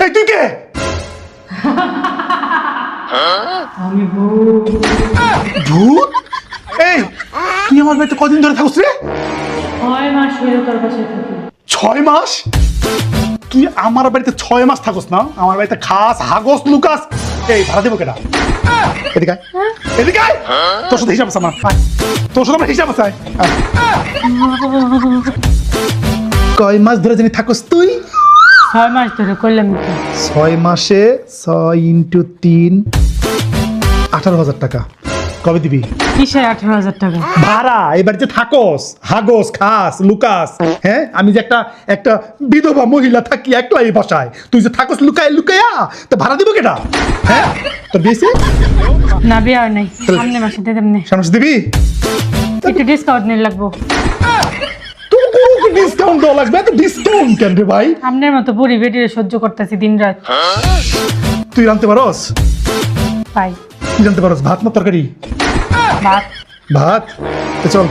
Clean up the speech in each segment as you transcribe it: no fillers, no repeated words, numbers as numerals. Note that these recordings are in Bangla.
এই তুই কে? আমি ভূত। ভূত? এই তুই আমার বাড়িতে কদিন ধরে থাকস রে? 6 মাস হলো তোর কাছে থাকি। 6 মাস? তুই আমার বাড়িতে 6 মাস থাকস না? আমার বাড়িতে খাস, হাগস, লুকাস। এই ভাড়া দেবো কেটা? এদিকে আয়। এদিকে আয়। তোর সাথে হিসাব আছে আমার। আয়। তোর সাথে আমার হিসাব আছে। আয়। আয়। কয় মাস ধরে জানি থাকস তুই? 6 মাস ধরে করলাম কি? 6 মাসে 6 × 3 18,000 টাকা। কবে দিবি? কিসের 18,000 টাকা? ভাড়া। এবার যে থাকস, হাগস, খাস, লুকাস। হ্যাঁ, আমি যে একটা বিধবা মহিলা থাকি একলাই বাসায়, তুই যে থাকস লুকায় লুকায়া, তো ভাড়া দিব কেটা? হ্যাঁ, তোর দিয়েছে? না বিয়ে হয় নাই, সামনে মাসে দিয়ে দেবনি। সামনে দিবি? একটু ডিসকাউন্ট নিয়ে লাগবো। তোর কি ডিসকাউন্ট দেওয়া লাগবে? এত ডিসকাউন্ট কেন রে ভাই? আপনার মতো বুড়ি বেটিরে সহ্য করতেছি দিন রাত। তুই রাঁধতে পারস? পাই কি রাঁধতে পারস? ভাত না তরকারি? ভাত। ভাত? তো চল,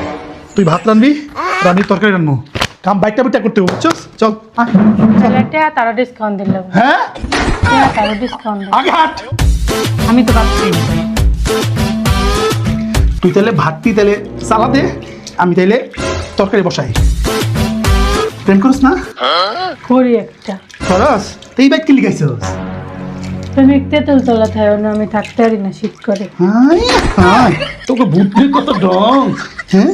তুই ভাত রাঁধবি, আমি তরকারি রান্নবো। কাম বাইকটা বিটা করতে হবে, বুঝছস? চল আয়। ছেলেটা তারা ডিসকাউন্ট দিল লাগবো। হ্যাঁ, তারা ডিসকাউন্ট দিল। আগে হাট। আমি তো ভাবছি তুই তাহলে ভাতটি তাহলে চালা দে, আমি তাইলে তরকারি বসাই। প্রেম করিস না? করি একটা। খরচ এই বাইক কি লিখাইছস? তুমি তেঁতুল তলা থাকো না, আমি থাকতে পারি না শীত করে। হাই হাই, তোকে বুদ্ধি কত ডং। হ্যাঁ,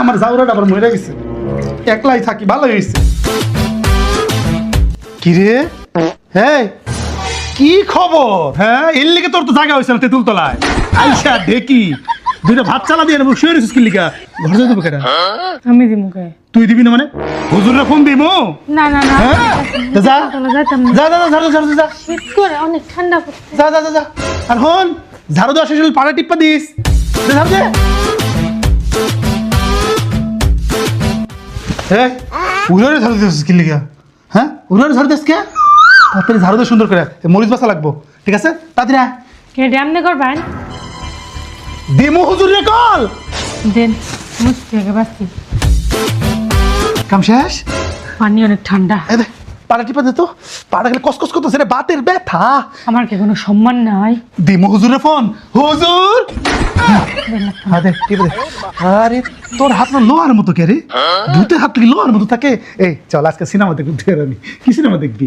আমার জাউরাটা আবার মরে গেছে, একলাই থাকি, ভালো হয়েছে। কি রে? হ্যাঁ, কি খবর? হ্যাঁ, এর লিগে তোর তো জায়গা হয়েছে না তেঁতুল তলায়। আইসা দেখি দুইটা ভাত চালা দিয়ে নেবো, শুয়ে রেছিস কি লিগা? ঘরে যাই দেবো কেটা? আমি দিমু কে? তুই দিবি না মানে? হুজুরে ফোন দিমু? না না না, হ্যাঁ? যা তলা যাইতাম না। যা যা যা যা যা যা শীত করে অনেক ঠান্ডা পড়ছে। যা যা যা যা। আর হন, ঝাড়ু দেওয়া শেষ হলে পাড়া টিপ্পা দিস। দে ঝাড়ু দে। হ্যাঁ, উড়ারে ঝাড়ু দিস কি লিগা? হ্যাঁ, উড়ারে ঝাড়ু দিস কে? তাড়াতাড়ি ঝাড়ু দে সুন্দর করে, মরিচ বাসা লাগবো। ঠিক আছে, তাড়াতাড়ি আয়। কে ড্যামনে করবেন? দিমু হুজুর রে কল। দেন মুছ থেকে বাঁচি। কাম শেষ? পানি অনেক ঠান্ডা। এই দে, পাড়া টিপা দে তো। পাড়া গেলে কসকস করতেছে রে, বাতের ব্যথা। আমার কি কোনো সম্মান নাই? দিমু হুজুরে ফোন। হুজুর, হ্যাঁ দে, টিপে দে। আরে তোর হাত না লোহার মতো কে রে? ভূতের হাত কি লোহার মতো থাকে? এই চল আজকে সিনেমা দেখবি। কি সিনেমা দেখবি?